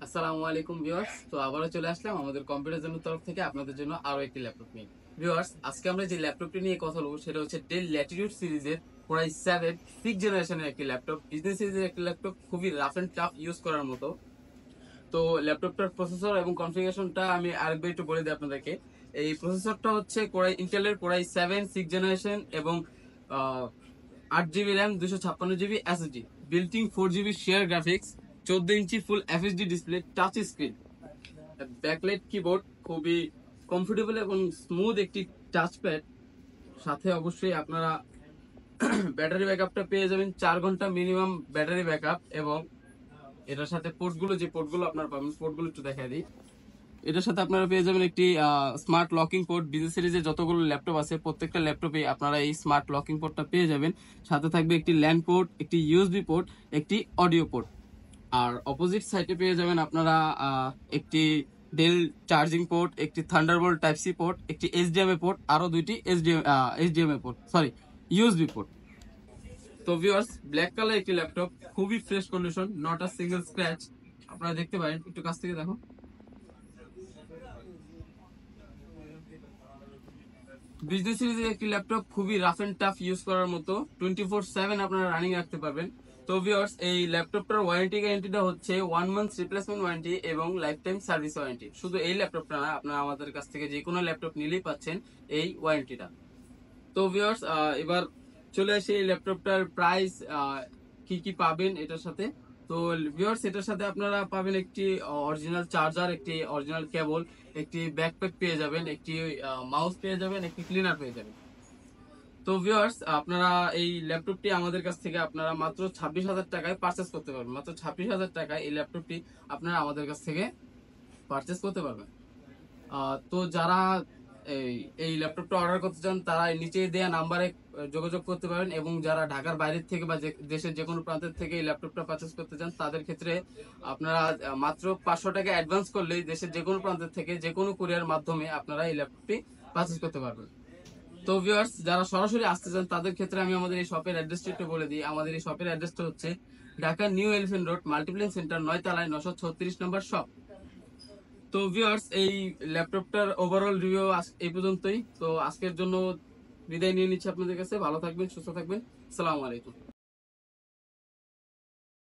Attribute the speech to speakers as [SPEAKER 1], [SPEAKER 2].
[SPEAKER 1] আসসালামু আলাইকুম ভিউয়ার্স। তো আবারও চলে আসলাম আমাদের কম্পিউটার জোনের তরফ থেকে আপনাদের জন্য আরো একটি ল্যাপটপ নিয়ে। ভিউয়ার্স, আজকে আমরা যে ল্যাপটপটি নিয়ে কথা বলবো সেটা হচ্ছে ডেল ল্যাটিটিউড সিরিজের কোরাই 7 6 জেনারেশনের একটি ল্যাপটপ, বিজনেস সিরিজের একটি ল্যাপটপ, খুবই রাফ এন্ড টাফ ইউজ করার মতো। তো ল্যাপটপটার প্রসেসর এবং কনফিগারেশনটা আমি আরেকবার একটু বলে দিই আপনাদেরকে। এই প্রসেসরটা হচ্ছে কোরাই ইন্টেলের কোরাই 7 6 জেনারেশন এবং 8 GB RAM, 256 GB SSD, built in 4 GB share graphics, 14 inch full FSD display, touch screen, backlight keyboard, খুবই কমফোর্টেবল এবং স্মুথ একটি টাচপ্যাড। সাথে অবশ্যই আপনারা ব্যাটারি ব্যাকআপটা পেয়ে যাবেন 4 ঘন্টা মিনিমাম ব্যাটারি ব্যাকআপ। এবং এটার সাথে পোর্টগুলো আপনারা পাবেন, পোর্টগুলো একটু দেখা দিই। এটার সাথে আপনারা পেয়ে যাবেন একটি স্মার্ট লকিং পোর্ট। বিজনেস সিরিজে যতগুলো ল্যাপটপ আছে প্রত্যেকটা ল্যাপটপে আপনারা এই স্মার্ট লকিং পোর্টটা পেয়ে যাবেন। সাথে থাকবে একটি ল্যান্ড পোর্ট, একটি ইউএসবি পোর্ট, একটি অডিও পোর্ট। আর অপোজিট সাইডে পেয়ে যাবেন আপনারা একটি ডেল চার্জিং পোর্ট, একটি থান্ডারবোল্ট টাইপ সি পোর্ট, একটি এইচডিএমআই পোর্ট, আরো দুইটি HDMI port, sorry, USB port. তো ভিউয়ার্স, ব্ল্যাক কালার একটি ল্যাপটপ, খুবই fresh condition, not a single scratch. আপনারা দেখতে পারেন, একটু কাছ থেকে দেখো। বিজনেস সিরিজের একটি ল্যাপটপ, খুবই রাফ এন্ড টাফ ইউজ করার মতো, 24/7 আপনারা রানিং রাখতে পারবেন। তো ভিউয়ার্স, এই ল্যাপটপটার ওয়ারেন্টি গ্যারান্টিটা হচ্ছে 1 মান্থ রিপ্লেসমেন্ট ওয়ারেন্টি এবং লাইফ টাইম সার্ভিস ওয়ারেন্টি। শুধু এই ল্যাপটপটা না, আপনারা আমাদের কাছ থেকে যে কোনো ল্যাপটপ নিলেই পাচ্ছেন এই ওয়ারেন্টিটা। তো ভিউয়ার্স, এবার চলে আসি এই ল্যাপটপটার প্রাইস, কি কি পাবেন এটার সাথে। তো ভিউয়ার্স, এটার সাথে আপনারা পাবেন একটি অরিজিনাল চার্জার, একটি অরিজিনাল কেবল, একটি ব্যাকপ্যাক পেয়ে যাবেন, একটি মাউস পেয়ে যাবেন, একটি ক্লিনার পেয়ে যাবেন। তো ভিউয়ার্স, আপনারা এই ল্যাপটপটি আমাদের কাছ থেকে আপনারা মাত্র 26,000 টাকায় পারচেস করতে পারবেন। মাত্র 26,000 টাকায় এই ল্যাপটপটি আপনারা আমাদের কাছ থেকে পারচেস করতে পারবেন। তো যারা এই এই ল্যাপটপটা অর্ডার করতে চান তারা নিচে দেওয়া নাম্বারে যোগাযোগ করতে পারেন। এবং যারা ঢাকার বাইরের থেকে বা দেশের যে কোনো প্রান্তের থেকে এই ল্যাপটপটা পারচেস করতে চান তাদের ক্ষেত্রে আপনারা মাত্র 500 টাকা অ্যাডভান্স করলেই দেশের যে কোনো প্রান্তের থেকে যে কোনো কুরিয়ার মাধ্যমে আপনারা এই ল্যাপটপটি পারচেস করতে পারবেন। তো ভিউয়ার্স, যারা সরাসরি আসতে চান তাদের ক্ষেত্রে আমি আমাদের এই শপের অ্যাড্রেসটা একটু বলে দিই। আমাদের এই শপের অ্যাড্রেসটা হচ্ছে Dhaka New Elephant Road, Multiplan Center, 9 তলায়, 936 নম্বর শপ। তো ভিউয়ার্স, এই ল্যাপটপটার ওভারঅল রিভিউ এই পর্যন্তই। তো আজকের জন্য বিদায় নিয়ে নিচ্ছি আপনাদের কাছে। ভালো থাকবেন, সুস্থ থাকবেন। আসসালামু আলাইকুম।